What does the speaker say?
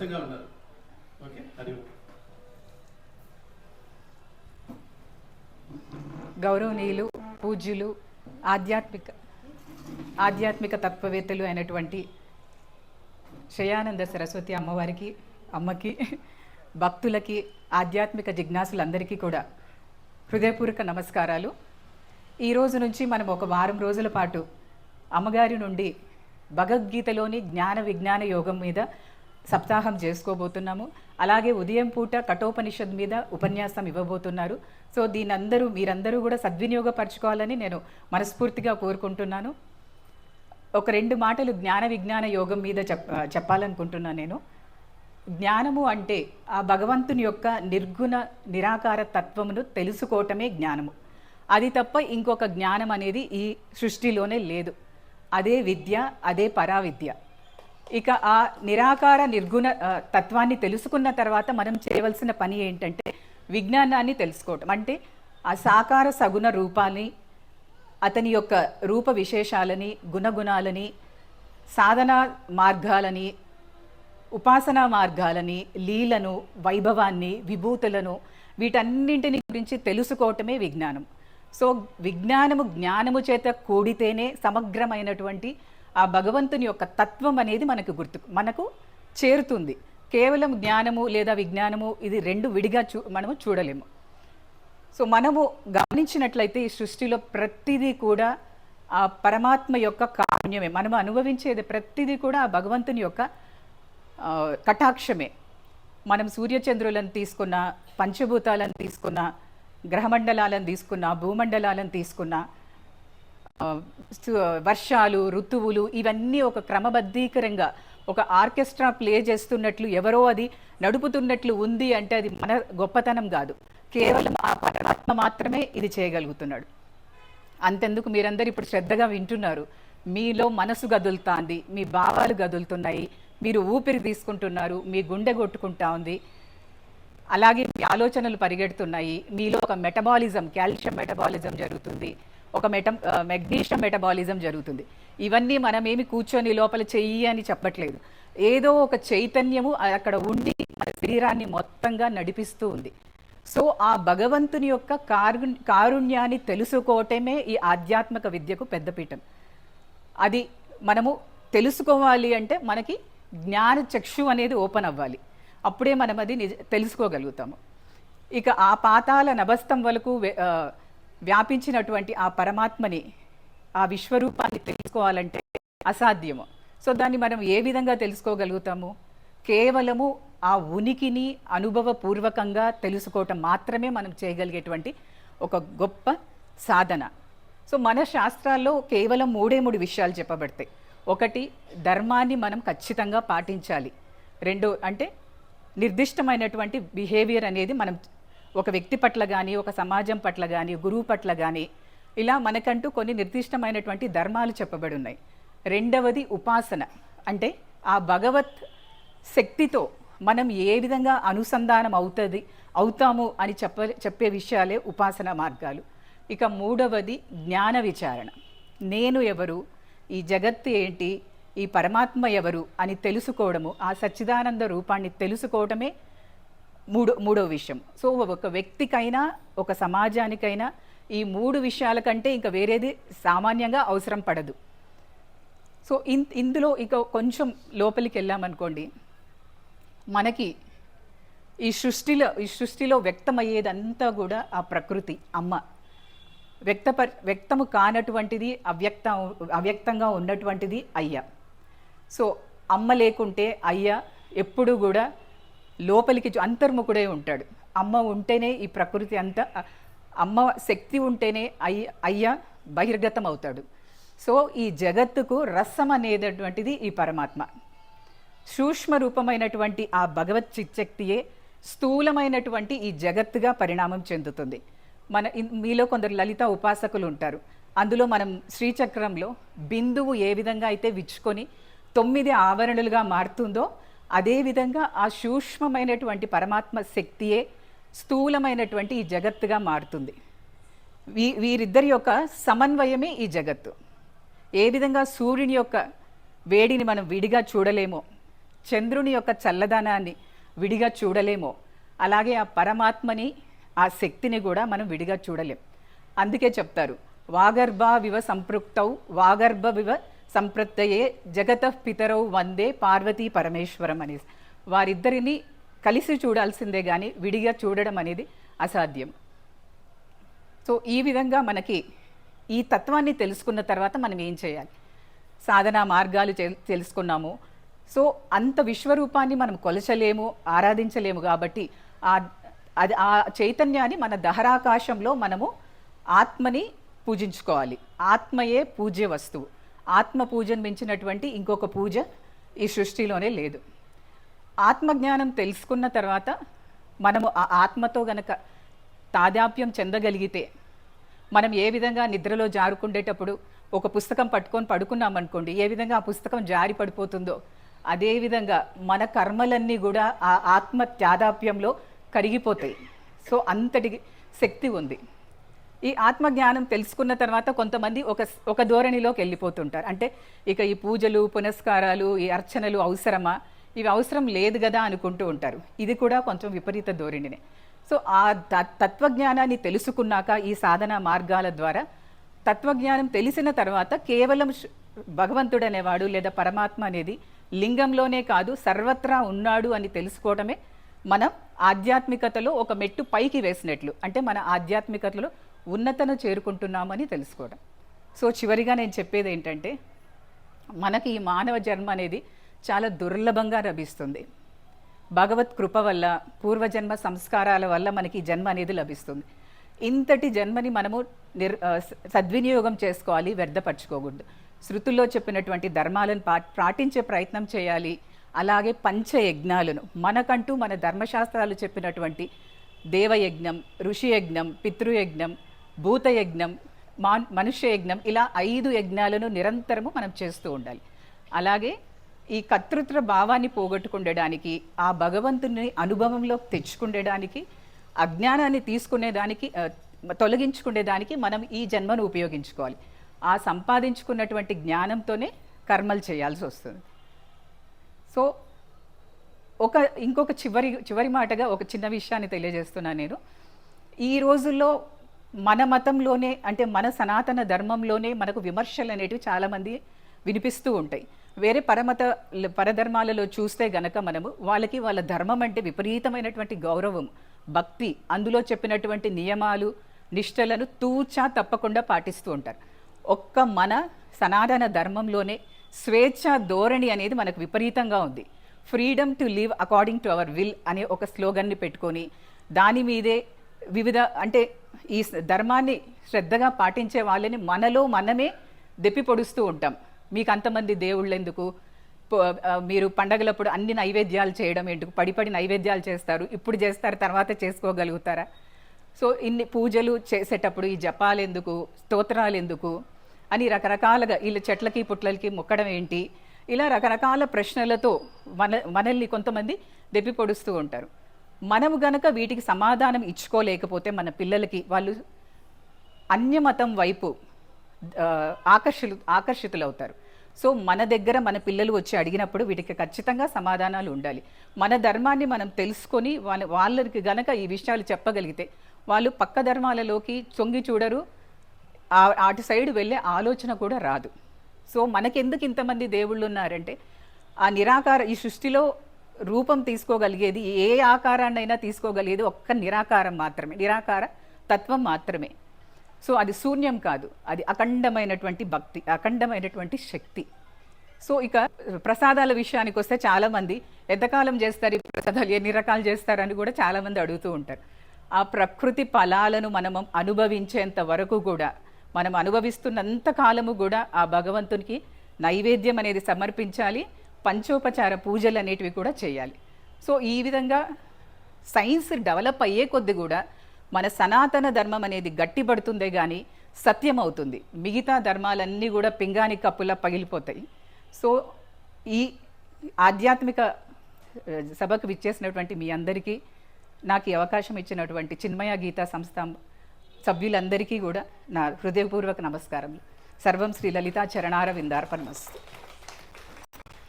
స్పష్టంగా ఉన్నారు. ఓకే, అది గౌరవనీయులు, పూజ్యులు, ఆధ్యాత్మిక తత్వవేత్తలు అయినటువంటి శ్రేయానంద సరస్వతి అమ్మవారికి, అమ్మకి, భక్తులకి, ఆధ్యాత్మిక జిజ్ఞాసులందరికీ కూడా హృదయపూర్వక నమస్కారాలు. ఈరోజు నుంచి మనం ఒక వారం రోజుల పాటు అమ్మగారి నుండి భగవద్గీతలోని జ్ఞాన విజ్ఞాన యోగం మీద సప్తాహం చేసుకోబోతున్నాము. అలాగే ఉదయం పూట కఠోపనిషద్ మీద ఉపన్యాసం ఇవ్వబోతున్నారు. సో మీరందరూ కూడా సద్వినియోగపరచుకోవాలని నేను మనస్ఫూర్తిగా కోరుకుంటున్నాను. ఒక 2 మాటలు జ్ఞాన విజ్ఞాన యోగం మీద చెప్పాలనుకుంటున్నాను నేను. జ్ఞానము అంటే ఆ భగవంతుని యొక్క నిర్గుణ నిరాకార తత్వమును తెలుసుకోవటమే జ్ఞానము. అది తప్ప ఇంకొక జ్ఞానం అనేది ఈ సృష్టిలోనే లేదు. అదే విద్య, అదే పరావిద్య. ఇక ఆ నిరాకార నిర్గుణ తత్వాన్ని తెలుసుకున్న తర్వాత మనం చేయవలసిన పని ఏంటంటే విజ్ఞానాన్ని తెలుసుకోవటం. అంటే ఆ సాకార సగుణ రూపాన్ని, అతని యొక్క రూప విశేషాలని, గుణగుణాలని, సాధనా మార్గాలని, ఉపాసనా మార్గాలని, లీలను, వైభవాన్ని, విభూతులను, వీటన్నింటిని గురించి తెలుసుకోవటమే విజ్ఞానం. సో జ్ఞానము చేత కూడితేనే సమగ్రమైనటువంటి ఆ భగవంతుని యొక్క తత్వం అనేది మనకు చేరుతుంది. కేవలం జ్ఞానము లేదా విజ్ఞానము ఇది 2 విడిగా మనము చూడలేము. సో మనము గమనించినట్లయితే ఈ సృష్టిలో ప్రతిదీ కూడా ఆ పరమాత్మ యొక్క కారుణ్యమే. మనము అనుభవించేది ప్రతిదీ కూడా ఆ భగవంతుని యొక్క కటాక్షమే. మనం సూర్యచంద్రులను తీసుకున్న, పంచభూతాలను తీసుకున్న, గ్రహమండలాలను తీసుకున్న, భూమండలాలను తీసుకున్న, వర్షాలు, ఋతువులు, ఇవన్నీ ఒక క్రమబద్ధీకరంగా ఒక ఆర్కెస్ట్రా ప్లే చేస్తున్నట్లు, ఎవరో అది నడుపుతున్నట్లు ఉంది అంటే అది మన గొప్పతనం కాదు. కేవలం ఆ పరమాత్మ మాత్రమే ఇది చేయగలుగుతున్నాడు. అంతెందుకు, మీరందరూ ఇప్పుడు శ్రద్ధగా వింటున్నారు. మీలో మనసు గదులుతాంది, మీ భావాలు గదులుతున్నాయి, మీరు ఊపిరి తీసుకుంటున్నారు, మీ గుండె కొట్టుకుంటా ఉంది, అలాగే మీ ఆలోచనలు పరిగెడుతున్నాయి. మీలో ఒక మెటబాలిజం, కాల్షియం మెటబాలిజం జరుగుతుంది, ఒక మెగ్నీషియం మెటబాలిజం జరుగుతుంది. ఇవన్నీ మనమేమి కూర్చొని లోపల చెయ్యి అని చెప్పట్లేదు. ఏదో ఒక చైతన్యము అక్కడ ఉండి మన శరీరాన్ని మొత్తంగా నడిపిస్తూ ఉంది. సో ఆ భగవంతుని యొక్క కారుణ్యాన్ని తెలుసుకోవటమే ఈ ఆధ్యాత్మిక విద్యకు పెద్దపీఠం. అది మనము తెలుసుకోవాలి అంటే మనకి జ్ఞాన చక్షు అనేది ఓపెన్ అవ్వాలి. అప్పుడే మనం అది తెలుసుకోగలుగుతాము. ఇక ఆ పాతాల నభస్థం వరకు వ్యాపించినటువంటి ఆ పరమాత్మని, ఆ విశ్వరూపాన్ని తెలుసుకోవాలంటే అసాధ్యము. సో దాన్ని మనం ఏ విధంగా తెలుసుకోగలుగుతాము? కేవలము ఆ ఉనికిని అనుభవపూర్వకంగా తెలుసుకోవటం మాత్రమే మనం చేయగలిగేటువంటి ఒక గొప్ప సాధన. సో మన శాస్త్రాల్లో కేవలం 3 విషయాలు చెప్పబడతాయి. 1, ధర్మాన్ని మనం ఖచ్చితంగా పాటించాలి. 2 అంటే నిర్దిష్టమైనటువంటి బిహేవియర్ అనేది మనం ఒక వ్యక్తి పట్ల కానీ, ఒక సమాజం పట్ల కానీ, గురువు పట్ల కానీ, ఇలా మనకంటూ కొన్ని నిర్దిష్టమైనటువంటి ధర్మాలు చెప్పబడి ఉన్నాయి. 2వది ఉపాసన. అంటే ఆ భగవత్ శక్తితో మనం ఏ విధంగా అనుసంధానం అవుతాము అని చెప్పే విషయాలే ఉపాసన మార్గాలు. ఇక 3వది జ్ఞాన విచారణ. నేను ఎవరు, ఈ జగత్తు ఏంటి, ఈ పరమాత్మ ఎవరు అని తెలుసుకోవడము, ఆ సచ్చిదానంద రూపాన్ని తెలుసుకోవడమే మూడో విషయం. సో ఒక వ్యక్తికైనా, ఒక సమాజానికైనా ఈ 3 విషయాల కంటే ఇంకా వేరేది సామాన్యంగా అవసరం పడదు. సో ఇందులో ఇక కొంచెం లోపలికి వెళ్ళామనుకోండి, మనకి ఈ సృష్టిలో వ్యక్తమయ్యేదంతా కూడా ఆ ప్రకృతి, అమ్మ. వ్యక్తము కానటువంటిది, అవ్యక్తంగా ఉన్నటువంటిది అయ్య. సో అమ్మ లేకుంటే అయ్య ఎప్పుడు కూడా లోపలికి అంతర్ముఖుడే ఉంటాడు. అమ్మ ఉంటేనే ఈ ప్రకృతి అంతా, అమ్మ శక్తి ఉంటేనే అయ్య బహిర్గతం అవుతాడు. సో ఈ జగత్తుకు రసం అనేటటువంటిది ఈ పరమాత్మ. సూక్ష్మ రూపమైనటువంటి ఆ భగవత్ చిచ్చక్తియే స్థూలమైనటువంటి ఈ జగత్తుగా పరిణామం చెందుతుంది. మీలో కొందరు లలిత ఉపాసకులు ఉంటారు. అందులో మనం శ్రీచక్రంలో బిందువు ఏ విధంగా అయితే విచ్చుకొని 9 ఆవరణలుగా మారుతుందో, అదేవిధంగా ఆ సూక్ష్మమైనటువంటి పరమాత్మ శక్తియే స్థూలమైనటువంటి ఈ జగత్తుగా మారుతుంది. వీరిద్దరి యొక్క సమన్వయమే ఈ జగత్తు. ఏ విధంగా సూర్యుని యొక్క వేడిని మనం విడిగా చూడలేమో, చంద్రుని యొక్క చల్లదనాన్ని విడిగా చూడలేమో అలాగే ఆ పరమాత్మని, ఆ శక్తిని కూడా మనం విడిగా చూడలేం. అందుకే చెప్తారు, వాగర్భ వివ సంపృక్తౌ వాగర్భ వివ సంపృక్తయే జగతః పితరౌ వందే పార్వతీ పరమేశ్వరం అనేసి. వారిద్దరిని కలిసి చూడాల్సిందే కానీ విడిగా చూడడం అనేది అసాధ్యం. సో ఈ విధంగా మనకి ఈ తత్వాన్ని తెలుసుకున్న తర్వాత మనం ఏం చేయాలి, సాధనా మార్గాలు తెలుసుకున్నాము. సో అంత విశ్వరూపాన్ని మనం కొలచలేము, ఆరాధించలేము. కాబట్టి ఆ చైతన్యాన్ని మన దహరాకాశంలో మనము ఆత్మని పూజించుకోవాలి. ఆత్మయే పూజ్య వస్తువు. ఆత్మ పూజను మించినటువంటి ఇంకొక పూజ ఈ సృష్టిలోనే లేదు. ఆత్మజ్ఞానం తెలుసుకున్న తర్వాత మనము ఆ ఆత్మతో గనక తాదాప్యం చెందగలిగితే, మనం ఏ విధంగా నిద్రలో జారుకుండేటప్పుడు ఒక పుస్తకం పట్టుకొని పడుకున్నామనుకోండి, ఏ విధంగా ఆ పుస్తకం జారి పడిపోతుందో అదేవిధంగా మన కర్మలన్నీ కూడా ఆ ఆత్మ తాదాప్యంలో కరిగిపోతాయి. సో అంతటి శక్తి ఉంది. ఈ ఆత్మజ్ఞానం తెలుసుకున్న తర్వాత కొంతమంది ఒక ధోరణిలోకి వెళ్ళిపోతుంటారు. అంటే ఇక ఈ పూజలు, పునస్కారాలు, ఈ అర్చనలు అవసరమా, ఇవి అవసరం లేదు కదా అనుకుంటూ ఉంటారు. ఇది కూడా కొంచెం విపరీత ధోరణినే. సో ఆ తత్వజ్ఞానాన్ని తెలుసుకున్నాక ఈ సాధనా మార్గాల ద్వారా తత్వజ్ఞానం తెలిసిన తర్వాత కేవలం భగవంతుడు అనేవాడు లేదా పరమాత్మ అనేది లింగంలోనే కాదు సర్వత్రా ఉన్నాడు అని తెలుసుకోవడమే మనం ఆధ్యాత్మికతలో ఒక మెట్టు పైకి వేసినట్లు. అంటే మన ఆధ్యాత్మికతలో ఉన్నతను చేరుకుంటున్నామని తెలుసుకోవడం. సో చివరిగా నేను చెప్పేది ఏంటంటే, మనకి ఈ మానవ జన్మ అనేది చాలా దుర్లభంగా లభిస్తుంది. భగవత్ కృప వల్ల, పూర్వజన్మ సంస్కారాల వల్ల మనకి ఈ జన్మ అనేది లభిస్తుంది. ఇంతటి జన్మని మనము సద్వినియోగం చేసుకోవాలి, వ్యర్థపరచుకోకూడదు. శృతుల్లో చెప్పినటువంటి ధర్మాలను పాటించే ప్రయత్నం చేయాలి. అలాగే పంచయజ్ఞాలను మనకంటూ మన ధర్మశాస్త్రాలు చెప్పినటువంటి దేవయజ్ఞం, ఋషియజ్ఞం, పితృయజ్ఞం, భూతయజ్ఞం, మనుష్యయజ్ఞం, ఇలా 5 యజ్ఞాలను నిరంతరము మనం చేస్తూ ఉండాలి. అలాగే ఈ కర్తృత్వ భావాన్ని పోగొట్టుకుండడానికి, ఆ భగవంతుని అనుభవంలో తెచ్చుకునేడానికి, అజ్ఞానాన్ని తీసుకునేదానికి, తొలగించుకునేదానికి మనం ఈ జన్మను ఉపయోగించుకోవాలి. ఆ సంపాదించుకున్నటువంటి జ్ఞానంతోనే కర్మలు చేయాల్సి వస్తుంది. సో ఇంకొక చివరి మాటగా ఒక చిన్న విషయాన్ని తెలియజేస్తున్నాను నేను. ఈ రోజుల్లో మన మతంలోనే, అంటే మన సనాతన ధర్మంలోనే మనకు విమర్శలు అనేటివి చాలామంది వినిపిస్తూ ఉంటాయి. వేరే పరధర్మాలలో చూస్తే గనక మనము వాళ్ళ ధర్మం అంటే విపరీతమైనటువంటి గౌరవం, భక్తి, అందులో చెప్పినటువంటి నియమాలు, నిష్టలను తూచా తప్పకుండా పాటిస్తూ ఉంటారు. ఒక్క మన సనాతన ధర్మంలోనే స్వేచ్ఛ ధోరణి అనేది మనకు విపరీతంగా ఉంది. Freedom to live according to our will అనే ఒక స్లోగన్ని పెట్టుకొని దాని మీదే అంటే ఈ ధర్మాన్ని శ్రద్ధగా పాటించే వాళ్ళని మనమే దెప్పి పొడుస్తూ ఉంటాం. మీకు అంతమంది దేవుళ్ళు ఎందుకు, మీరు పండగలప్పుడు అన్ని నైవేద్యాలు చేయడం ఎందుకు, పడి నైవేద్యాలు చేస్తారు, ఇప్పుడు చేస్తారు తర్వాత చేసుకోగలుగుతారా? సో ఇన్ని పూజలు చేసేటప్పుడు ఈ జపాలు ఎందుకు, స్తోత్రాలు ఎందుకు అని రకరకాలుగా వీళ్ళ చెట్లకి పుట్లకి మొక్కడం ఏంటి, ఇలా రకరకాల ప్రశ్నలతో మనల్ని కొంతమంది దెప్పి పొడుస్తూ ఉంటారు. మనము గనక వీటికి సమాధానం ఇచ్చుకోలేకపోతే మన పిల్లలకి వాళ్ళు అన్యమతం వైపు ఆకర్షితులవుతారు. సో మన దగ్గర మన పిల్లలు వచ్చి అడిగినప్పుడు వీటికి ఖచ్చితంగా సమాధానాలు ఉండాలి. మన ధర్మాన్ని మనం తెలుసుకొని వాళ్ళకి గనక ఈ విషయాలు చెప్పగలిగితే వాళ్ళు పక్క ధర్మాలలోకి చొంగి చూడరు, అటు సైడ్ వెళ్ళే ఆలోచన కూడా రాదు. సో మనకెందుకు ఇంతమంది దేవుళ్ళు ఉన్నారంటే ఆ ఈ సృష్టిలో రూపం తీసుకోగలిగేది, ఏ ఆకారాన్నైనా తీసుకోగలిగేది ఒక్క నిరాకారం మాత్రమే, నిరాకార తత్వం మాత్రమే. సో అది శూన్యం కాదు, అది అఖండమైనటువంటి భక్తి, అఖండమైనటువంటి శక్తి. సో ఇక ప్రసాదాల విషయానికి వస్తే చాలామంది ఎంతకాలం చేస్తారు ఈ ప్రసాదాలు, ఎన్ని రకాలు చేస్తారని కూడా చాలామంది అడుగుతూ ఉంటారు. ఆ ప్రకృతి ఫలాలను మనం అనుభవించేంత వరకు కూడా, మనం అనుభవిస్తున్నంత కాలము కూడా ఆ భగవంతునికి నైవేద్యం అనేది సమర్పించాలి, పంచోపచార పూజలు అనేటివి కూడా చేయాలి. సో ఈ విధంగా సైన్స్ డెవలప్ అయ్యే కొద్ది కూడా మన సనాతన ధర్మం అనేది గట్టిపడుతుందే కానీ సత్యం అవుతుంది. మిగతా ధర్మాలన్నీ కూడా పింగాణి కప్పులా పగిలిపోతాయి. సో ఈ ఆధ్యాత్మిక సభకు విచ్చేసినటువంటి మీ అందరికీ, నాకు ఈ అవకాశం ఇచ్చినటువంటి చిన్మయ గీతా సంస్థ సభ్యులందరికీ కూడా నా హృదయపూర్వక నమస్కారం. సర్వం శ్రీ లలితా చరణార విందార్పణమస్తు.